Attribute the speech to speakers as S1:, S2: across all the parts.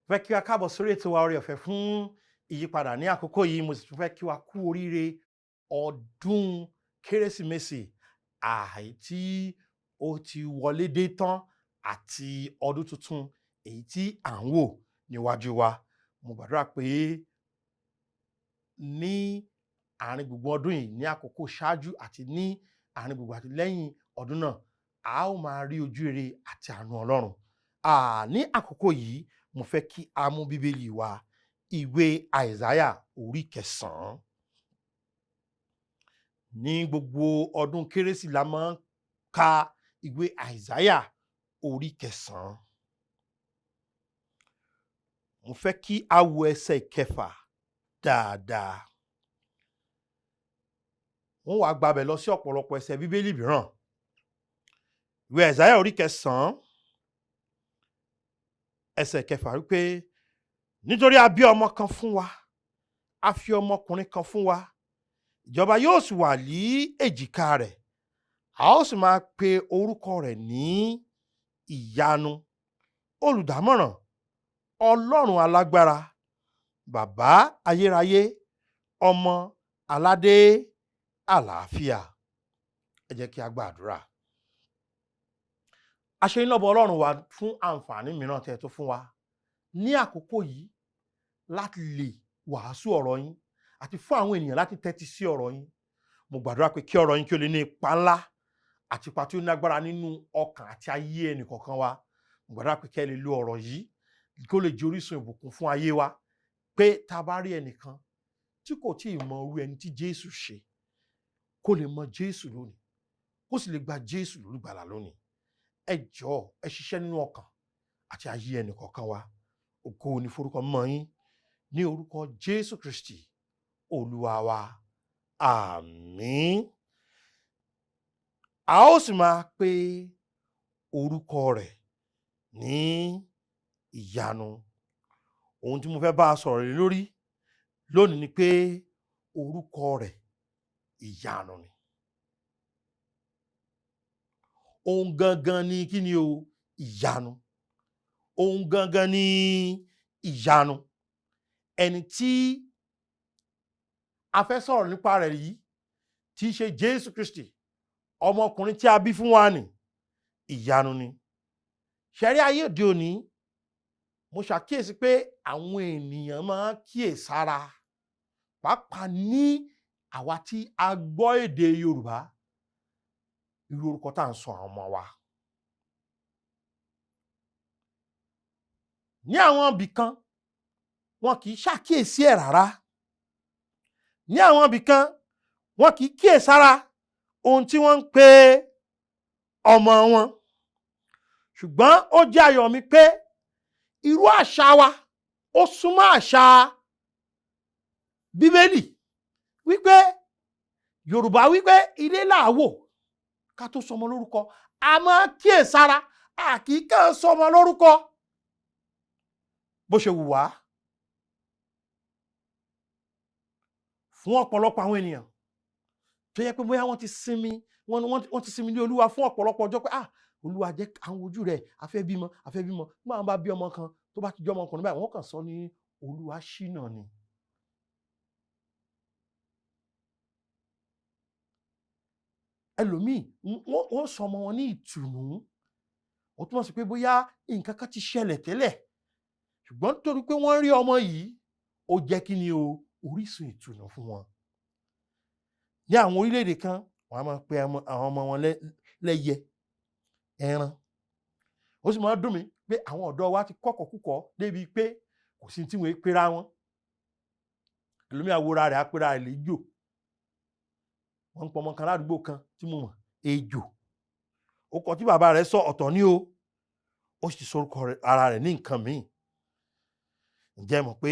S1: fẹ́ kí wa káàbọ̀ sórí ètò wa oore ọ̀fẹ́ fún ìyípadà ní àkókò yìí. Mo sì tún fẹ́ kí wa kú oríire ọdún kérésìmesì àì tí ó ti wọlé dé tán àti ọdún tuntun èyí tí à ń wò níwájú wa. Mo gbàdúrà pé ní àárín gbogbo ọdún yìí, ní àkókò ṣáájú àti ní àárín gbogbo àti lẹ́yìn ọdún náà, a ó máa rí ojú rere àti àánú Ọlọ́run. Ní àkókò yìí, mo fẹ́ kí a mú bíbélì wa, ìwé Aisaya orí 9. Ní gbogbo ọdún kérésì la máa ń ka ìwé Aisaya orí 9. Mo fẹ́ kí a wo ẹsẹ̀ 6 dáadáa. Wọ́n wá gbabẹ̀ lọ sí ọ̀pọ̀lọpọ̀ ẹsẹ̀ bíbélì mìíràn. Ìwé Aisaya orí 9 ẹsẹ̀ 6 wípé, nítorí a bí ọmọ kan fún wa, a fi ọmọkùnrin kan fún wa, ìjọba yóò sì wà ní èjìká rẹ̀, a ó sì máa pe orúkọ rẹ̀ ní ìyanu, olùdámọ̀ràn, Ọlọ́run alágbára, bàbá ayérayé, ọmọ aládé àlàáfíà. Ẹ jẹ́ kí a gbàdúrà. A ṣe yín lọ́bọ Ọlọ́run wa fún àǹfààní mìíràn tẹ́ tó fún wa ní àkókò yìí láti lè wàásù ọ̀rọ̀ yín àti fún àwọn ènìyàn láti tẹ́tí sí ọ̀rọ̀ yín. Mo gbàdúrà pé kí ọ̀rọ̀ yín kí ó lè ní ipa ńlá àti ipa tí ó lágbára nínú ọkàn àti ayé ẹnìkọ̀ọ̀kan wa. Mo gbàdúrà pé kí ẹ lè lo ọ̀rọ̀ yìí kí ó lè jẹ́ orísun ìbùkún fún ayé wa, pé tá a bá rí ẹnìkan tí kò tí ì mọ irú ẹni tí Jésù ṣe, kó lè mọ Jésù lónìí, kó sì lè gba Jésù lólùgbàlà lónìí. Ẹ jọ̀ọ́, ẹ ṣiṣẹ́ nínú ọkàn àti ayé ẹnìkọ̀ọ̀kan wa. Ògo ni forúkọ mímọ́ yín, ní orúkọ Jésù Kristi Olúwa wa. Àmín. A ó sì máa pe orúkọ rẹ̀ ní ìyanu. Ohun tí mo fẹ́ bá a sọ̀rọ̀ lé lórí lónìí ni pé orúkọ rẹ̀ ìyanu ni. Ohun gangan ni kí ni o? Ìyanu. Ohun gangan ni ìyanu. Ẹni tí a fẹ́ sọ̀rọ̀ nípa rẹ̀ yìí, tí í ṣe Jésù Kristi, ọmọkùnrin tí a bí fún wa ni, ìyanu ni. Ṣẹ̀rí ayé òde òní, mo ṣàkíyèsí pé àwọn ènìyàn máa ń kíyèsára, pàápàá ní àwa tí a gbọ́ èdè Yorùbá, irú orúkọ tá à ń sọ àwọn ọmọ wa. Ní àwọn ibì kan, wọn kì í ṣàkíyèsí ẹ̀ rárá. Ní àwọn ibì kan, wọn kì í kíyèsára ohun tí wọ́n ń pe ọmọ wọn. Ṣùgbọ́n ó jẹ́ ayọ̀ mi pé irú àṣà wa ó súnmọ́ àṣà Bíbélì, wípé Yorùbá wípé ilé làá wò ká tó sọmọ lórúkọ. A máa kíyèsára, a kì í kàn sọmọ lórúkọ bó ṣe wù wá. Fún ọ̀pọ̀lọpọ̀ àwọn ènìyàn tó yẹ pé bóyá wọ́n ti sinmi ní Olúwa fún ọ̀pọ̀lọpọ̀ ọjọ́ pé Olúwa jẹ́ àwọn ojú rẹ̀, a fẹ́ bímọ. Máa bá bí ọmọ kan tó bá ti jẹ́ ọmọkùnrin báyìí, wọ́n kàn sọ ní Olúwa ṣínà ni. Ẹlòmíì wọ́n sọ ọmọ wọn ní ìtùnú. Ó túmọ̀ sí pé bóyá nǹkan kan ti ṣẹlẹ̀ tẹ́lẹ̀, ṣùgbọ́n nítorí pé wọ́n rí ọmọ yìí, ó jẹ́ kí ni o? Orísun ìtùnú fún wọn. Ní àwọn orílẹ̀-èdè kan, wọ́n á máa pe àwọn ọmọ wọn lẹ́yẹ, ẹran. Ó sì máa dùn mí pé àwọn ọ̀dọ́ wa ti kọ́kọ̀kúkọ̀ débi pé kò sí tí wọ́n pera wọn. Ẹlòmíì àwòrà rẹ̀ á pera rẹ̀ léjò. Wọ́n ń pọ ọmọ kan ládùúgbò kan tí mo mọ̀, ejò. Ó kọ tí bàbá rẹ̀ sọ ọ̀tọ̀ ní o, ó sì sọ orúkọ ara rẹ̀ ní nǹkan míì. Ǹjẹ́ mọ̀ pé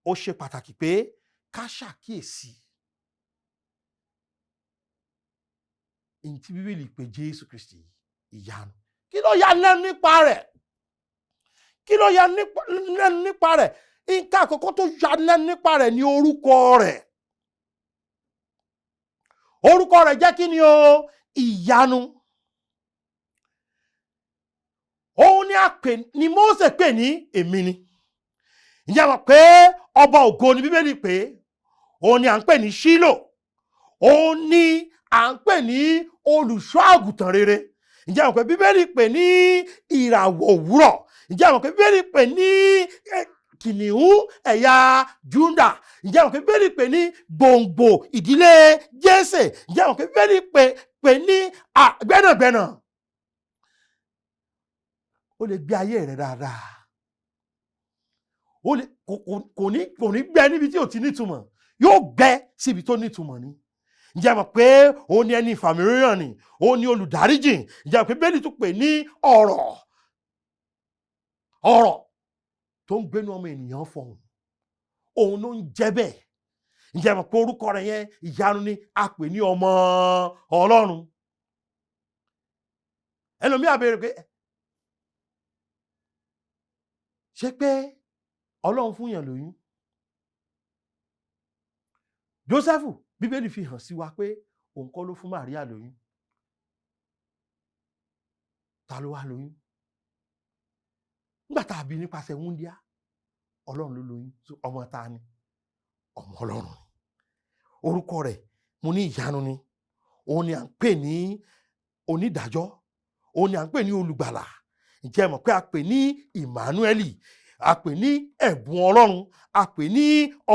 S1: ó ṣe pàtàkì pé ká ṣàkíyèsí èyí tí Bíbélì pè Jésù Kristi ìyanu. Kí ló yà lẹ́nu nípa rẹ̀? Kí ló yà lẹ́nu nípa rẹ̀? Nǹkan àkọ́kọ́ tó yà lẹ́nu nípa rẹ̀ ni orúkọ rẹ̀. Orúkọ rẹ̀ jẹ́ kí ni o? Ìyanu. Òun ni Mósè pè ní èmi ni. ǹjẹ́ mọ̀ pé ọba ògo ni Bíbélì pé òun ni à ń pè ní Ṣílò, òun ni à ń pè ní olùṣọ́ àgùntàn rere. ǹjẹ́ mọ̀ pé Bíbélì pè ní ìràwọ̀ òwúrọ̀. ǹjẹ́ mọ̀ pé Bíbélì pè ní kìnìún ẹ̀yà Júdà. ǹjẹ́ mọ̀ pé Bíbélì pè ní gbòǹgbò ìdílé Jésè. ǹjẹ́ mọ̀ pé Bíbélì pè ní gbẹ́nàgbẹ́nà. ó lè gbé ayé rẹ̀ dáadáa. kò ní gbẹ níbi tí ò ti nítumọ̀, yóò gbẹ síbi tó nítumọ̀ ni. ǹjẹ́ mọ̀ pé òun ni ẹni ìfàmìíràn ni, òun ni olùdáríjìn. ǹjẹ́ mọ̀ pé Bíbélì tún pè ní ọ̀rọ̀ tó ń gbénu ọmọ ènìyàn fọhùn, òun ló ń jẹ́ bẹ́ẹ̀. ǹjẹ́ mọ̀ pé orúkọ rẹ̀ yẹn ìyanu ni, a pè ní ọmọ Ọlọ́run. ẹlòmíà béèrè pé ṣé pé Ọlọ́run fún yàn lóyún? Jósẹ́fù, Bíbélì fi hàn sí wa pé òun kọ́ ló fún Màríà lóyún. Ta ló wá lóyún? Nígbà tá a bí nípasẹ̀ wúndíá, Ọlọ́run ló lóyún. Ọmọ ta ni? Ọmọ Ọlọ́run. Orúkọ rẹ̀ mo ní ìyanu ni. Òun ni à ń pè ní onídàájọ́. Òun ni à ń pè ní olùgbàlà. ǹjẹ́ mọ̀ pé a pè ní Emmanuel, a pè ní ẹ̀bùn Ọlọ́run, a pè ní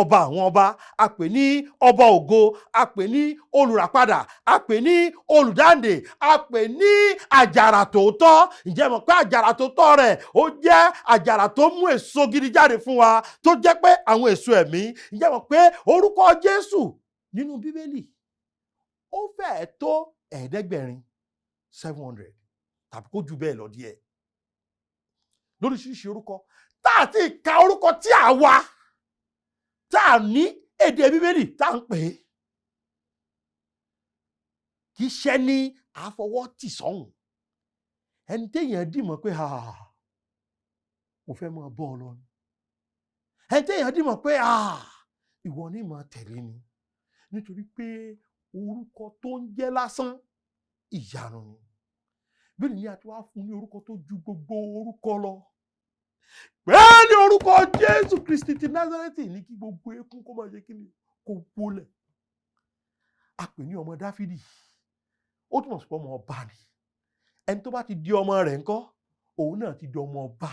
S1: ọba àwọn ọba, a pè ní ọba ògo, a pè ní olùràpadà, a pè ní olùdáǹdè, a pè ní àjàrà tòótọ́. ǹjẹ́ mọ̀ pé àjàrà tòótọ́ rẹ̀ ó jẹ́ àjàrà tó mú èso gidi jáde fún wa, tó jẹ́ pé àwọn èso ẹ̀mí. ǹjẹ́ mọ̀ pé orúkọ Jésù nínú Bíbélì ó fẹ́ẹ̀ tó 700 tàbí kó jù bẹ́ẹ̀ lọ díẹ̀, lóríṣiríṣi orúkọ tá a ti ka orúkọ tí a wá tá a ní èdè Bíbélì tá a ń pè é. kì í ṣe ní àfọwọ́ tì sọ́hùn, ẹni téèyàn dìmọ̀ pé mo fẹ́ máa bọ́ ọ lọ ni, ẹni téèyàn dìmọ̀ pé ìwọ ni máa tẹ̀lé ni, nítorí pé orúkọ tó ń jẹ́ lásán ìyanu ni. Bíbélì ní a ti wá fún ní orúkọ tó ju gbogbo orúkọ lọ. Bẹ́ẹ̀ ni orúkọ Jésù Kristi ti Násárẹ́tì ní kí gbogbo eékún kó máa ṣe kí ni, kó wólẹ̀. A pè ní ọmọ Dáfídì, ó túmọ̀ sí pé ọmọ ọba ni. ẹni tó bá ti di ọmọ rẹ̀ ńkọ́, òun náà ti di ọmọ ọba.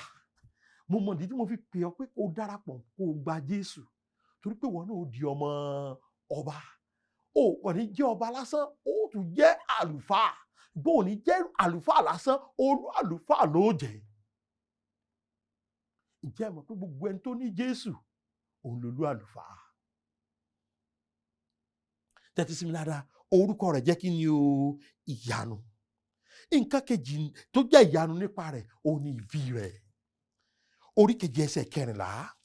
S1: mo mọ̀ ìdí tí mo fi pè ọ́ pé kó darapọ̀ kó gba Jésù, torí pé ìwọ náà ó di ọmọ ọba. ó kò ní jẹ́ ọba lásán, ó tún jẹ́ àlùfáà. bó o ní jẹ́ àlùfáà lásán, olú àlùfáà ló jẹ́. ǹjẹ́ mọ̀ pé gbogbo ẹni tó ní Jésù òun lolú àlùfáà. tẹ́tí sí mi dáadáa, orúkọ rẹ̀ jẹ́ kí ni o? Ìyanu. nǹkan kejì tó jẹ́ ìyanu nípa rẹ̀ òun ni ìbí rẹ̀. orí keje ẹsẹ̀ 14,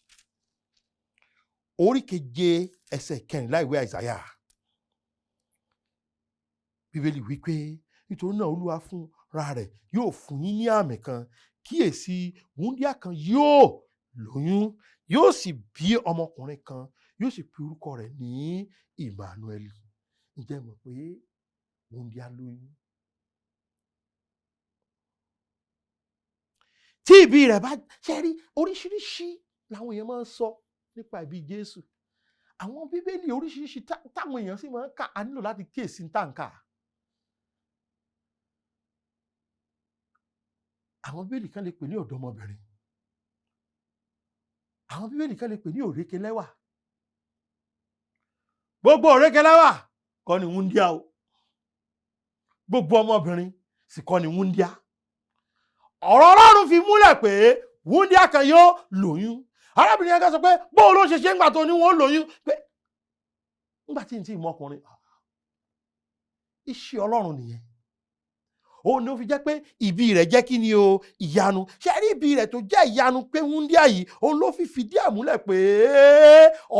S1: orí keje ẹsẹ̀ 14 ìwé Aisaya. Bíbélì wípé nítorí náà Olúwa fúnra rẹ̀ yóò fún yín ní àmì kan, kíyèsí wúńdíá kan yóò lóyún, yóò sì bí ọmọkùnrin kan, yóò sì pe orúkọ rẹ̀ ní Emmanuel. ǹjẹ́ mọ̀ pé wúńdíá lóyún? tí ìbí rẹ̀ bá ṣe rí, oríṣiríṣi làwọn èèyàn máa ń sọ nípa ìbí Jésù. àwọn Bíbélì oríṣiríṣi táwọn èèyàn sì máa ń kà, á nílò láti kíyèsí táǹkà. àwọn Bíbélì kan lè pè ní ọ̀dọ́mọbìnrin, àwọn Bíbélì kan lè pè ní òrékelẹ́wà. gbogbo òrékelẹ́wà kọ́ ni wúńdíá o, gbogbo ọmọbìnrin sì kọ́ ni wúńdíá. ọ̀rọ̀ Ọlọ́run fi múlẹ̀ pé wúńdíá kan yóò lóyún. arábìnrin yẹn ká sọ pé bóun ló ṣe ṣe ńgbà tó ní wọ́n lóyún, pé ńgbà tí n tí mọ́kùnrin, iṣẹ́ Ọlọ́run nìyẹn. òun ló fi jẹ́ pé ìbí rẹ̀ jẹ́ kí ni o? Ìyanu. ṣe rí ìbí rẹ̀ tó jẹ́ ìyanu pé wúńdíá yìí, òun ló fi fìdí àmúlẹ̀ pé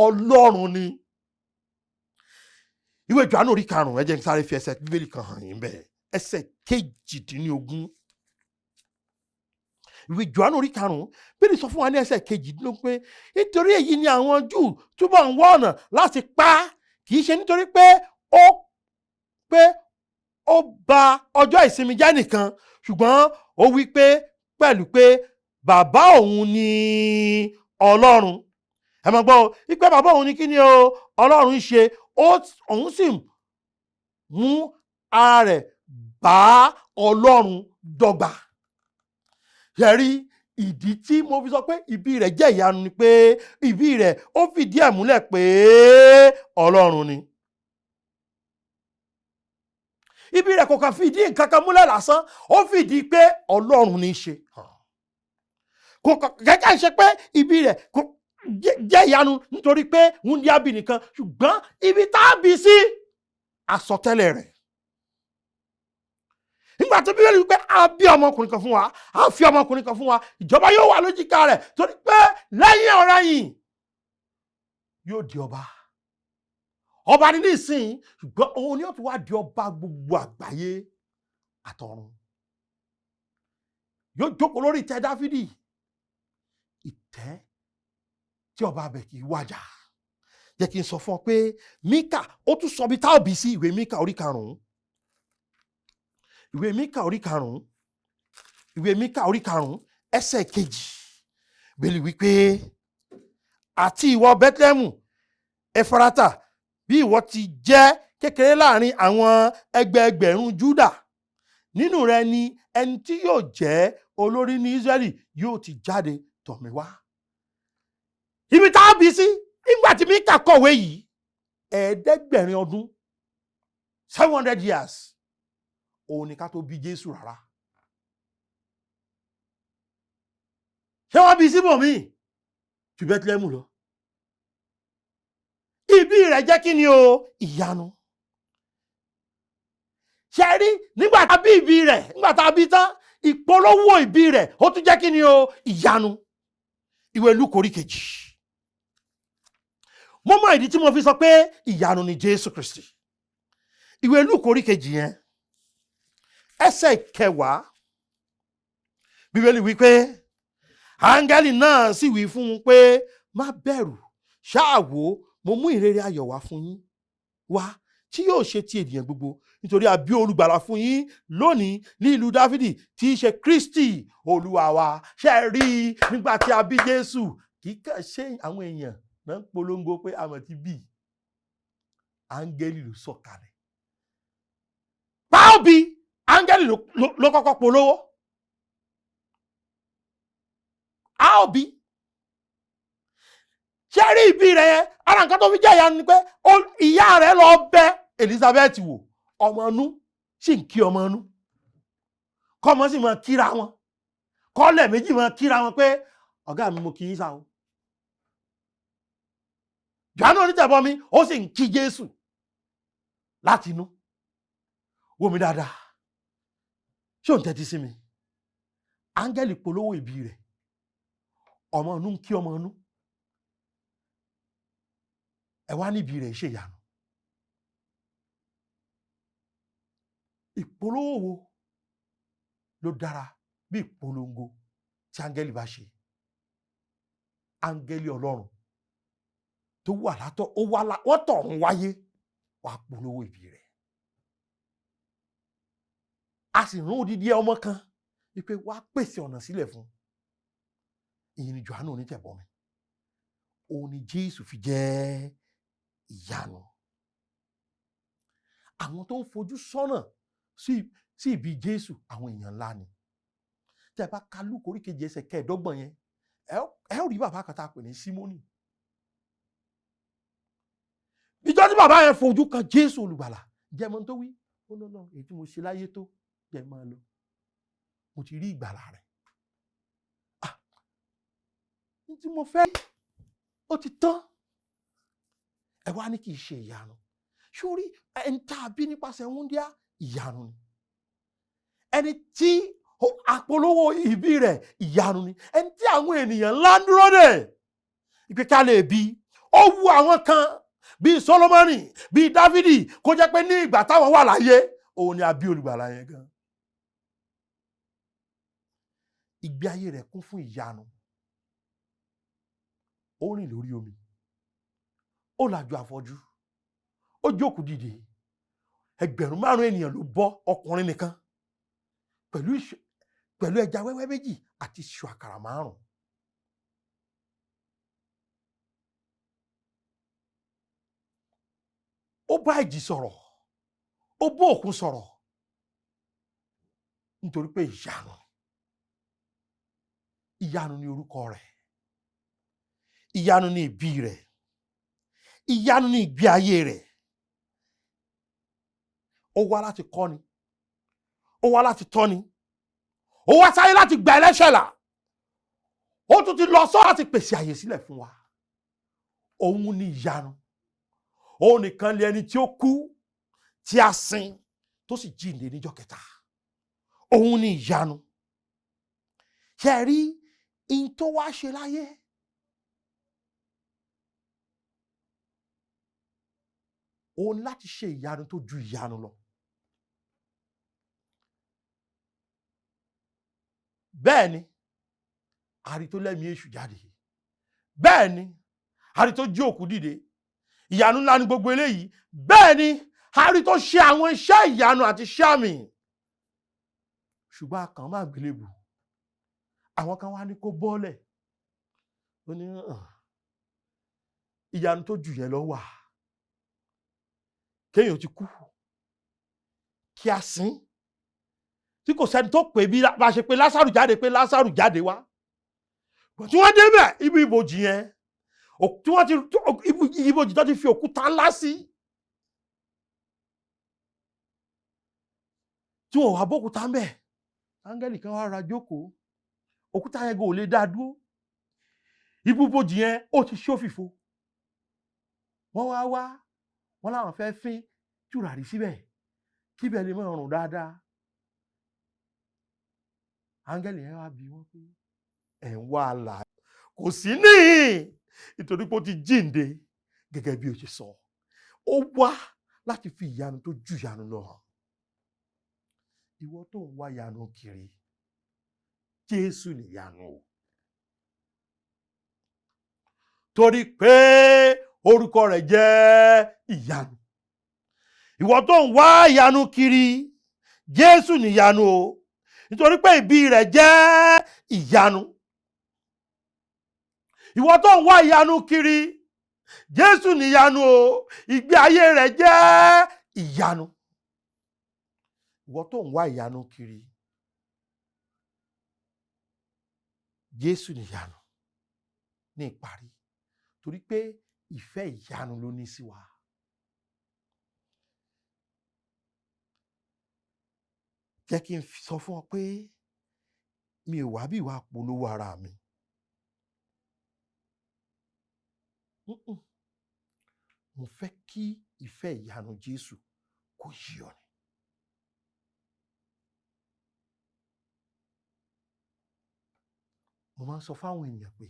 S1: Ọlọ́run ni. ìwé Jòhánù orí 5, ẹ jẹ́ n sáré fi ẹsẹ̀ Bíbélì kan hàn yín bẹ́ẹ̀. ẹsẹ̀ 18. ìwé Jòhánù orí 5, Bíbélì sọ fún wa ní ẹsẹ̀ 18 pé nítorí èyí ni àwọn Júù túbọ̀ ń wá ọ̀nà láti pa á, kì í ṣe nítorí pé ó bà ọjọ́ ìsinmi jẹ́ nìkan, ṣùgbọ́n ó wí pé pẹ̀lú pé bàbá òun ni Ọlọ́run. Ẹ mọ̀ gbọ́ wípé bàbá òun ní kí ni o Ọlọ́run ṣe, òun sì mú ara rẹ̀ bá Ọlọ́run dọ́gba. Ṣé rí ìdí tí mo fi sọ pé ìbí rẹ̀ jẹ́ ìyanu ni pé ìbí rẹ̀ ó fìdí ẹ̀ múlẹ̀ pé Ọlọ́run ni. Ìbí rẹ̀ kò kàn fìdí nǹkan kan múlẹ̀ lásán, ó fìdí pé Ọlọ́run ní í ṣe. Kò kẹ́kẹ́ ṣe pé ìbí rẹ̀ jẹ́ ìyanu nítorí pé wúndíá bí nìkan, ṣùgbọ́n ibi tá a bí sí àsọtẹ́lẹ̀ rẹ̀. Nígbà tó Bíbélì wípé a bí ọmọkùnrin kan fún wa, a fi ọmọkùnrin kan fún wa, ìjọba yóò wà lójìká rẹ̀ torí pé lẹ́yìn ọ̀rẹ̀yìn yóò di ọba. Ọba ní nísìnyí, ṣùgbọ́n òun ni ó tún wá di ọba gbogbo àgbáyé àtọ̀run. Yóò jókòó lórí ìtẹ́ Dáfídì, ìtẹ́ tí ọba abẹ kì í wájà. Jẹ́ kí n sọ fún ọ pé Míkà ó tún sọ bí tá ò bí sí ìwé Míkà orí 5. Ìwé Míkà orí 5, ìwé Míkà orí 5 ẹsẹ̀ 2. Bíbélì wípé àti ìwọ Bẹ́tlẹ́mù Ẹfrátà, bí ìwọ ti jẹ́ kékeré láàrin àwọn ẹgbẹẹgbẹ̀rún Júdà, nínú rẹ ni ẹni tí yóò jẹ́ olórí ní Ísírẹ́lì yóò ti jáde tọ̀ mí wá. Ibi tá a bí sí nígbà tí Míkà kọ̀wé yìí, 500 ọdún 700 years òun ni ká tó bí Jésù rárá. Ṣé wọ́n bí síbòmíì ju Bẹ́tlẹ́mù lọ? Ìbí rẹ̀ jẹ́ kí ni o ìyanu. Ṣé rí nígbà tá a bí ìbí rẹ̀, nígbà tá a bí tán, ìpolówó ìbí rẹ̀ ó tún jẹ́ kí ni o ìyanu. Ìwé Lúùkù orí 2. Mo mọ ìdí tí mo fi sọ pé ìyanu ni Jésù Kristi. Ìwé Lúùkù orí 2 yẹn ẹsẹ̀ 10. Bíbélì wípé áńgẹ́lì náà sì wí fún un pé má bẹ̀rù, ṣáà wò, mo mú ìrere ayọ̀ wá fún yín wá tí yóò ṣe ti ènìyàn gbogbo, nítorí a bí olùgbàlà fún yín lónìí ní ìlú Dáfídì tí í ṣe Kristi Olúwa wa. Ṣé rí nígbà tí a bí Jésù, kì í kàn ṣe àwọn èèyàn náà ń polongo pé a mọ̀ ti bí, áńgẹ́lì ló sọ̀kalẹ̀. Báwo bí áńgẹ́lì ló kọ́kọ́ polówó. A ò bí. Ṣé rí ìbí rẹ̀ yẹn, ara nǹkan tó fi jẹ́ ìyanu ni pé ìyá rẹ̀ lọ bẹ̀ Elizabeth wò, ọmọ inú sì ń kí ọmọ inú. Kọ́mọ sì máa kíra wọn. Kọ́lẹ̀ méjì máa kíra wọn pé ọ̀gá mi mo kí yín sá o. Jòhánù onítẹ̀bọmi ó sì ń kí Jésù láti inú. Wò mí dáadáa. Ṣé ò ń tẹ́tí sí mi? Áńgẹ́lì polówó ìbí rẹ̀. Ọmọ inú ń kí ọmọ inú. Ẹ wá níbi rẹ̀ ṣe ìyanu. Ìpolówó wo ló dára bí ìpolongo tí áńgẹ́lì bá ṣe? Áńgẹ́lì Ọlọ́run tó wà látọ̀, wọ́n tọ̀run wáyé, wàá polówó ìbí rẹ̀. A sì rán odidi ọmọ kan wípé wàá pèsè ọ̀nà sílẹ̀ fún. Ìyẹn ni Jòhánù onítẹ̀bọmi. Òun ni Jésù fi jẹ́ ìyanu. Àwọn tó ń fojú sọ́nà sí ìbí Jésù, àwọn èèyàn ńlá ni. Tí ẹ bá ka Lúùkù orí 2 ẹsẹ̀ 15 yẹn, ẹ ó rí bàbá kan tá a pè ní Símónì. Ìjọ tí bàbá yẹn fojú kan Jésù olùgbàlà, jẹ́ mọ́ tó wí, ó lọ́nà èyí tí mo ṣe láyé tó jẹ́ máa lọ. Mo ti rí ìgbàlà rẹ̀. Ní tí mo fẹ́ ó ti tán. Ẹ wá ní kì í ṣe ìyanu. Sórí ẹni tá a bí nípasẹ̀ wúndíá, ìyanu ni. Ẹni tí àpolówó ìbí rẹ̀, ìyanu ni. Ẹni tí àwọn ènìyàn ńlá ń dúró dè ìpè ká lè bí. Ó wu àwọn kan bíi Sólómọ́nì, bíi Dáfídì, kó jẹ́ pé ní ìgbà táwọn wà láyé, òun ni a bí olùgbàlà yẹn gan. Ìgbé ayé rẹ̀ kún fún ìyanu. Ó rìn lórí omi. Ó làjú afọ́jú. Ó jókòó dìde. 5,000 ènìyàn ló bọ́, ọkùnrin nìkan. Pẹ̀lú ẹja wẹ́wẹ́ 2 àti iṣu àkàrà 5. ó bá ìjì sọ̀rọ̀, ó bá òkun sọ̀rọ̀, nítorí pé ìyanu ni orúkọ rẹ̀, ìyanu ni ìbí rẹ̀, ìyanu ni ìgbé ayé rẹ̀. Ó wá láti kọ́ni, ó wá láti tọ́ni, ó wá sáyé láti gba ẹlẹ́ṣẹ̀ là, ó tún ti lọ sọ́ láti pèsè àyè sílẹ̀ fún wa. Òun ni ìyanu. Òun nìkan lé ẹni tí ó kú, tí a sin, tó sì jíǹde níjọ́ kẹta. Òun ni ìyanu. Ṣé ẹ rí in tó wá ṣe láyé? Òun láti ṣe ìyanu tó ju ìyanu lọ. Bẹ́ẹ̀ ni, àrí tó lẹ́mìí èṣù jáde. Bẹ́ẹ̀ ni, àrí tó jí òkú dìde. Ìyanu ńlá ni gbogbo eléyìí. Bẹ́ẹ̀ ni, àrí tó ṣe àwọn iṣẹ́ ìyanu àti iṣẹ́ àmì. Ṣùgbọ́n a kàn máa gbélébù. Àwọn kan wá ní kó bọ́lẹ̀. Ó ní ìyanu tó jù yẹn lọ wà. Kéèyàn ti kú, kí a sin, tí kò sẹ́ni tó pè bí bá ṣe pé Lásárù jáde wá. Tí wọ́n débẹ̀ ibi ibojì yẹn, tí wọ́n ti ibojì tó ti fi òkúta ńlá sí, tí wọ́n wá bókúta ń bẹ̀, áńgẹ́lì kan wá ra jókòó, òkúta yẹn kò lè dá dúró, ibi ibojì yẹn ó ti ṣófìfo. Wọ́n wá wọ́n láwọn fẹ́ fín tùràrí síbẹ̀ kíbẹ̀ lè máa rùn dáadáa. Áńgẹ́lì yẹn wá bi wọ́n pé ẹ̀ ń wá àlàyé, kò sí níhìn nítorí pé ó ti jíǹde gẹ́gẹ́ bí o ṣe sọ. Ó wá láti fi ìyanu tó ju ìyanu lọ hàn. Ìwọ tó ń wá ìyanu kiri, Jésù nìyanu o. Torí pé orúkọ rẹ̀ jẹ́ ìyanu. Ìwọ tó ń wá ìyanu kiri, Jésù nìyanu o. Nítorí pé ìbí rẹ̀ jẹ́ ìyanu. Ìwọ tó ń wá ìyanu kiri, Jésù nìyanu o. Ìgbé ayé rẹ̀ jẹ́ ìyanu. Ìwọ tó ń wá ìyanu kiri, Jésù nìyanu ní ìparí. Torí pé ìfẹ́ ìyanu ló ní sí wa. Jẹ́ kí n sọ fún ọ pé mi ò wá bí ìwà polówó ara mi. Mo fẹ́ kí ìfẹ́ ìyanu Jésù kó yí ọ ni. Mo máa ń sọ fáwọn èèyàn pé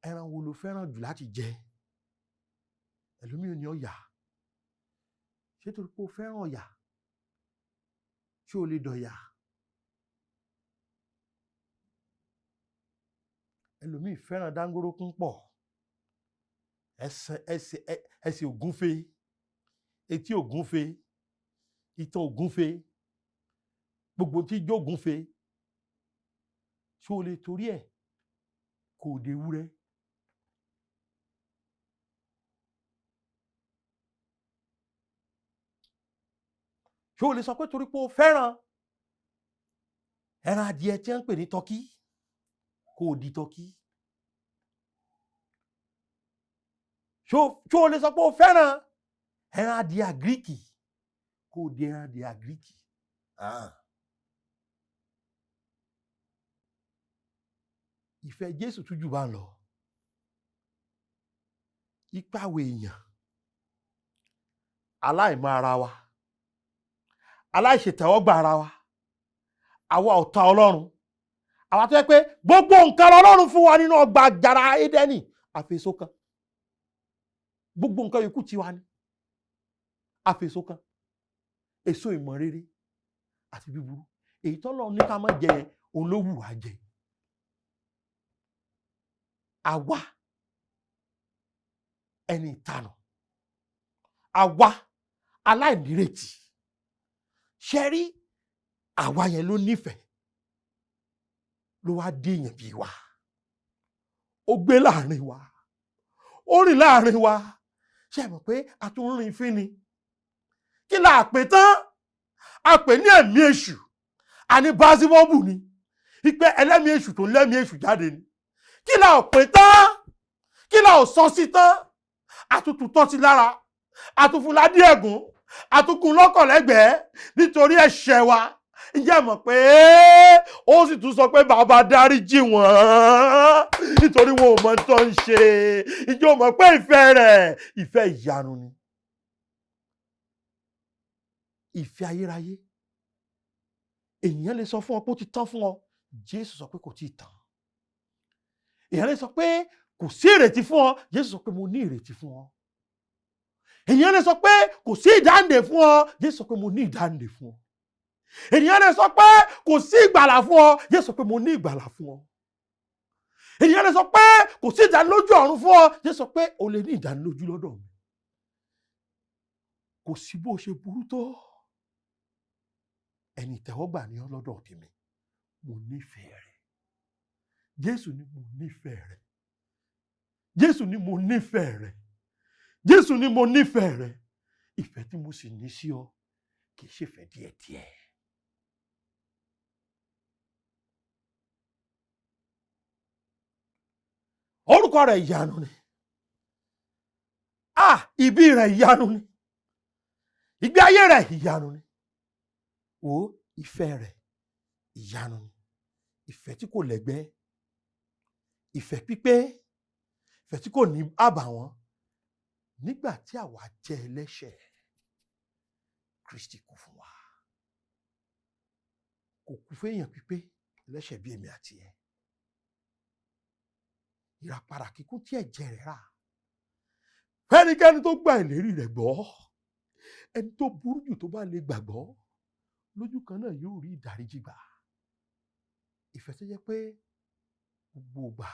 S1: ẹran wo lo fẹ́ràn jù láti jẹ? Ẹlòmíràn ní ọ̀yà. Ṣé torí pé o fẹ́ràn ọ̀yà, ṣé o lè dọ̀yà? Ẹlòmíì fẹ́ràn dáńgórókún pọ̀, ẹsẹ̀ ògúnfe, etí ògúnfe, ìtàn ògúnfe, gbogbo tí jó ògúnfe. Ṣé o lè torí ẹ̀ kò dé ewúrẹ́? Ṣé o lè sọ pé torí pé o fẹ́ràn ẹran adìẹ tí wọ́n ń pè ní tọ́kí kò di tọ́kí? Ṣé o lè sọ pé o fẹ́ràn ẹran adìẹ àgíríkì kò di ẹran adìẹ àgíríkì? Ìfẹ́ Jésù tún jù bá ń lọ. Ìpàwọ̀ èèyàn, aláìmọ̀ ara wa, aláìṣètẹ́wọ́gbà ara wa, àwa ọ̀tá Ọlọ́run, àwa tó yẹ pé gbogbo nǹkan Ọlọ́run fún wa nínú ọgbà àjàrà Édẹ́nì àfèso kan. Gbogbo nǹkan yòókù tiwa ni àfèso kan. Èso ìmọ̀ rere àti búburú. Èyí tọ́lọ́run ní ká má jẹ òun ló wù wá jẹ. Àwa ẹni ìtanù, àwa aláìnírètí. Ṣé rí àwa yẹn ló nífẹ̀ẹ́, ló wá dé èèyàn bí wa. Ó gbé láàrin wa, ó rìn láàrin wa. Ṣé ẹ mọ̀ pé a tún rìn fín ni? Kí la pè tán? A pè ní ẹ̀mí èṣù. A ní Báṣíbọ́ọ̀bù ni. Ipe ẹlẹ́mí èṣù tó lẹ́mí èṣù jáde ni. Kí la ò pè tán? Kí la ò sọ sí tán? A tún tún tọ́ sí lára. A tún fún ládé ẹ̀gún. A tún kún lọ́kàn lẹ́gbẹ̀ẹ́ nítorí ẹ̀ṣẹ̀ wa. Ǹjẹ́ mọ̀ pé ó sì tún sọ pé bàbá dáríjì wọ́n nítorí wọn ò mọ tó ń ṣe. Ǹjẹ́ o mọ̀ pé ìfẹ́ rẹ̀ ìfẹ́ ìyanu ni? Ìfẹ́ ayérayé. Ènìyàn lè sọ fún ọ pé ó ti tán fún ọ. Jésù sọ pé kò tí ì tán. Ènìyàn lè sọ pé kò sí ìrètí fún ọ. Jésù sọ pé mo ní ìrètí fún ọ. Ènìyàn lè sọ pé kò sí ìdáǹdè fún ọ. Jésù sọ pé mo ní ìdáǹdè fún ọ. Ènìyàn lè sọ pé kò sí ìgbàlà fún ọ. Jésù sọ pé mo ní ìgbàlà fún ọ. Ènìyàn lè sọ pé kò sí ìdánilójú ọ̀run fún ọ. Jésù sọ pé o lè ní ìdánilójú lọ́dọ̀ mi. Kò sí bó ṣe burú tó. Ẹni ìtẹ́wọ́gbà ni ọ́ lọ́dọ̀ tèmi. Mo nífẹ̀ẹ́ rẹ̀. Jésù ni mo nífẹ̀ẹ́ rẹ̀. Jésù ni mo nífẹ̀ẹ́ rẹ̀. Jésù ni mo nífẹ̀ẹ́ rẹ̀. Ìfẹ́ tí mo sì ní sí ọ kì í ṣe ìfẹ́ díẹ̀díẹ̀. Orúkọ rẹ̀ ìyanu ni. Ìbí rẹ̀ ìyanu ni. Ìgbé ayé rẹ̀ ìyanu ni. Wo ìfẹ́ rẹ̀ ìyanu ni. Ìfẹ́ tí kò lẹ́gbẹ́. Ìfẹ́ pípé. Ìfẹ́ tí kò ní àbàwọ́n. Nígbà tí àwa jẹ́ ẹlẹ́ṣẹ̀, Kristi kú fún wa. Kò kú fún èèyàn pípé, ẹlẹ́ṣẹ̀ bí èmi àti ẹ. Ìràpadà kíkún tí ẹ̀jẹ̀ rẹ̀ rà. Ẹnikẹ́ni tó gba ìlérí rẹ̀ gbọ́, ẹni tó burú jù tó bá lè gbàgbọ́, lójú kan náà yóò rí ìdáríjì gbà. Ìfẹ́ tó jẹ́ pé gbogbo ìgbà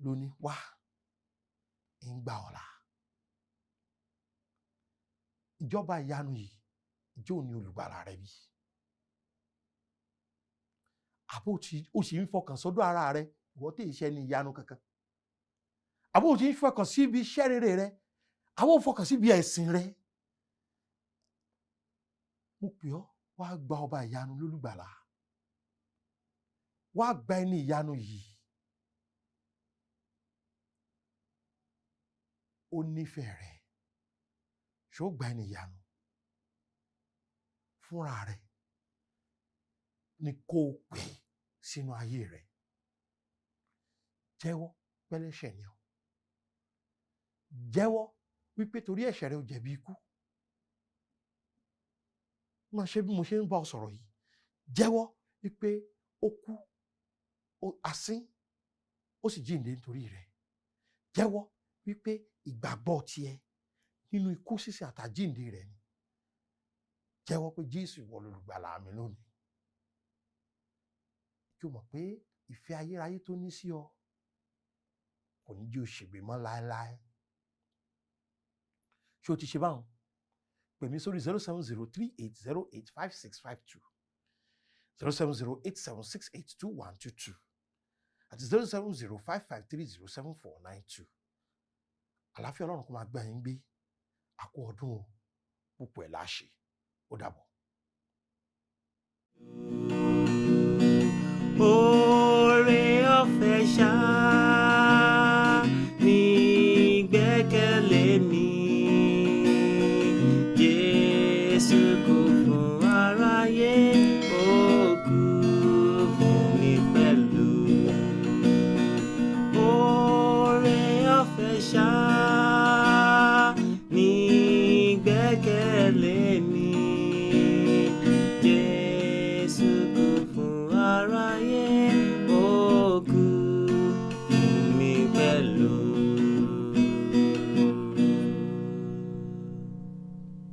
S1: ló ní wá ń gbà ọ̀la. Ìjọba ìyanu yìí, ìjọ ni olùgbàlà rẹ bí? Àbó o sì ń fọkàn sọ́dọ̀ ara rẹ, ìwọ tí iṣẹ́ ní ìyanu kankan. Àbó o sì ń fọkàn sí ibi iṣẹ́ rere rẹ, àbó o fọkàn sí ibi ẹ̀sìn rẹ. Mo pè ọ́, wá gba ọba ìyanu lólùgbàlà. Wá gba ẹni ìyanu yìí. Ó nífẹ̀ẹ́ rẹ̀. Ṣó gba ẹni ìyanu fúnra rẹ̀ ni kó o pè sínú ayé rẹ̀. Jẹ́wọ́ pẹ́lẹ́ṣẹ̀ ni ọ́. Jẹ́wọ́ wípé torí ẹ̀ṣẹ̀ rẹ̀ ò jẹ̀bi ikú. Má ṣe bí mo ṣe ń bá ọ sọ̀rọ̀ yìí. Jẹ́wọ́ wípé ó kú, asín, ó sì jíǹde nítorí rẹ̀. Jẹ́wọ́ wípé ìgbàgbọ́ tiẹ̀ nínú ikú sísìn àtàjíǹde rẹ̀ ni. Jẹ́wọ́ pé Jésù ìwọ lolùgbàlà mi lónìí. Kí o mọ̀ pé ìfẹ́ ayérayé tó ní sí ọ kò ní jẹ́ o ṣègbè mọ́ láéláé. Ṣé o ti ṣe báwọn? Pè mí sórí 07038085652, 07087682122 àti 07055307492. Àlàáfíà Ọlọ́run kó máa gbà yín gbé. Àkú ọdún púpọ̀ ẹ̀ láṣẹ. Ó dàbọ̀.
S2: Oore ọ̀fẹ́ ṣá ni ìgbẹ́kẹ̀lé mi. Jésù kò fún